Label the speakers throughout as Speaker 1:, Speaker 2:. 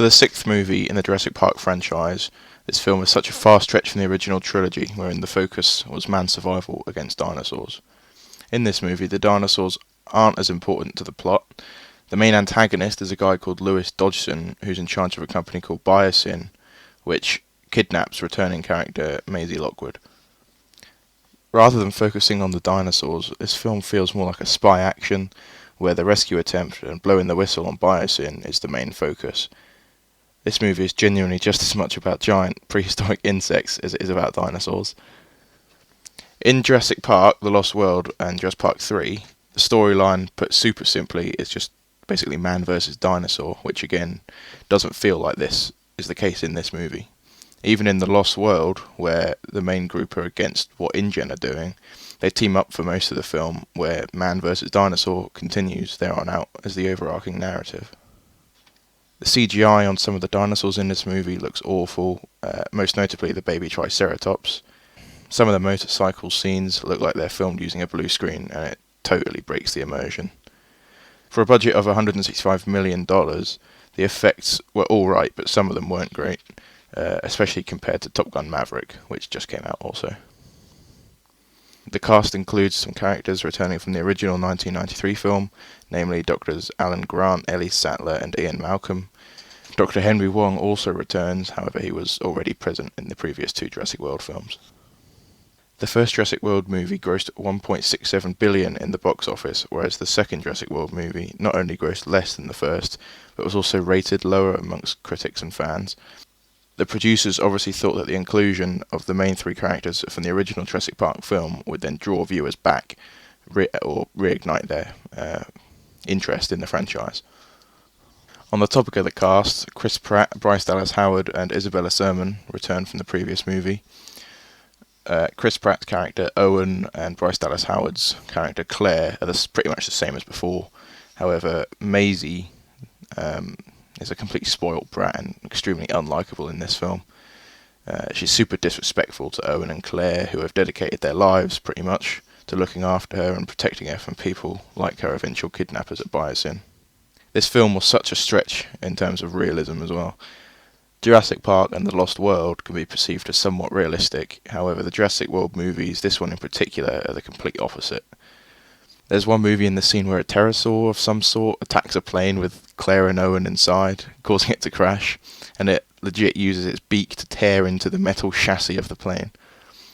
Speaker 1: For the sixth movie in the Jurassic Park franchise, this film is such a far stretch from the original trilogy, wherein the focus was man's survival against dinosaurs. In this movie, the dinosaurs aren't as important to the plot. The main antagonist is a guy called Lewis Dodgson, who's in charge of a company called Biosyn, which kidnaps returning character Maisie Lockwood. Rather than focusing on the dinosaurs, this film feels more like a spy action, where the rescue attempt and blowing the whistle on Biosyn is the main focus. This movie is genuinely just as much about giant prehistoric insects as it is about dinosaurs. In Jurassic Park, The Lost World, and Jurassic Park 3, the storyline, put super simply, is just basically man versus dinosaur, which again doesn't feel like this is the case in this movie. Even in The Lost World, where the main group are against what InGen are doing, they team up for most of the film, where man versus dinosaur continues there on out as the overarching narrative. The CGI on some of the dinosaurs in this movie looks awful, most notably the baby Triceratops. Some of the motorcycle scenes look like they're filmed using a blue screen, and it totally breaks the immersion. For a budget of $165 million, the effects were alright, but some of them weren't great. Especially compared to Top Gun Maverick, which just came out also. The cast includes some characters returning from the original 1993 film, namely Drs. Alan Grant, Ellie Sattler, and Ian Malcolm. Dr. Henry Wong also returns, however he was already present in the previous two Jurassic World films. The first Jurassic World movie grossed $1.67 billion in the box office, whereas the second Jurassic World movie not only grossed less than the first, but was also rated lower amongst critics and fans. The producers obviously thought that the inclusion of the main three characters from the original Jurassic Park film would then draw viewers back or reignite their interest in the franchise. On the topic of the cast, Chris Pratt, Bryce Dallas Howard, and Isabella Sermon returned from the previous movie. Chris Pratt's character Owen and Bryce Dallas Howard's character Claire are pretty much the same as before. However, Maisie is a complete spoiled brat and extremely unlikable in this film. She's super disrespectful to Owen and Claire, who have dedicated their lives, pretty much, to looking after her and protecting her from people like her eventual kidnappers at Biosyn. This film was such a stretch in terms of realism as well. Jurassic Park and The Lost World can be perceived as somewhat realistic, however the Jurassic World movies, this one in particular, are the complete opposite. There's one movie in the scene where a pterosaur of some sort attacks a plane with Claire and Owen inside, causing it to crash, and it legit uses its beak to tear into the metal chassis of the plane.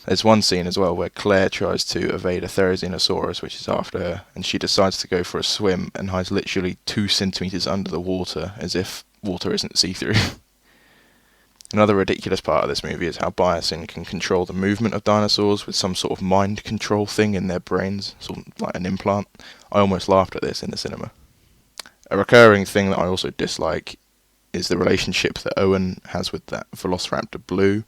Speaker 1: There's one scene as well where Claire tries to evade a Therizinosaurus which is after her, and she decides to go for a swim and hides literally 2 centimeters under the water, as if water isn't see-through. Another ridiculous part of this movie is how Biosyn can control the movement of dinosaurs with some sort of mind control thing in their brains, sort of like an implant. I almost laughed at this in the cinema. A recurring thing that I also dislike is the relationship that Owen has with that Velociraptor Blue.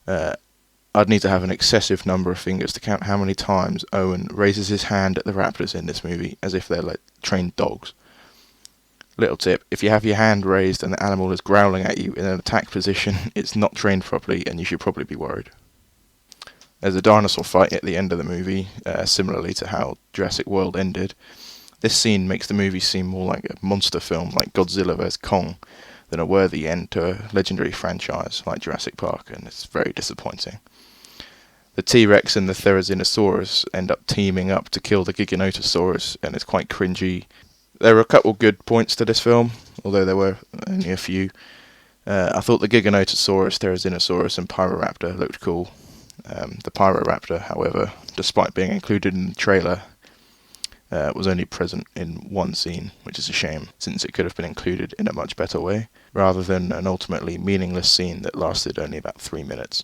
Speaker 1: I'd need to have an excessive number of fingers to count how many times Owen raises his hand at the raptors in this movie as if they're like trained dogs. Little tip, if you have your hand raised and the animal is growling at you in an attack position, it's not trained properly and you should probably be worried. There's a dinosaur fight at the end of the movie, similarly to how Jurassic World ended. This scene makes the movie seem more like a monster film like Godzilla vs. Kong than a worthy end to a legendary franchise like Jurassic Park, and it's very disappointing. The T-Rex and the Therizinosaurus end up teaming up to kill the Giganotosaurus, and it's quite cringy. There were a couple good points to this film, although there were only a few. I thought the Giganotosaurus, Therizinosaurus and Pyroraptor looked cool. The Pyroraptor, however, despite being included in the trailer, was only present in one scene, which is a shame, since it could have been included in a much better way, rather than an ultimately meaningless scene that lasted only about 3 minutes.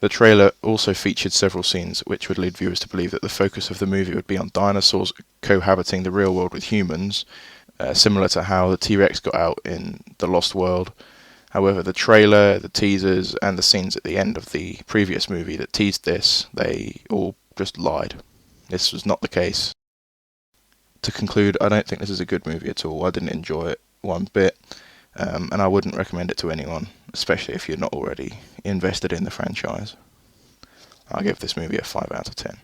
Speaker 1: The trailer also featured several scenes which would lead viewers to believe that the focus of the movie would be on dinosaurs cohabiting the real world with humans, similar to how the T-Rex got out in The Lost World. However, the trailer, the teasers, and the scenes at the end of the previous movie that teased this, they all just lied. This was not the case. To conclude, I don't think this is a good movie at all. I didn't enjoy it one bit, and I wouldn't recommend it to anyone, especially if you're not already invested in the franchise. I'll give this movie a 5 out of 10.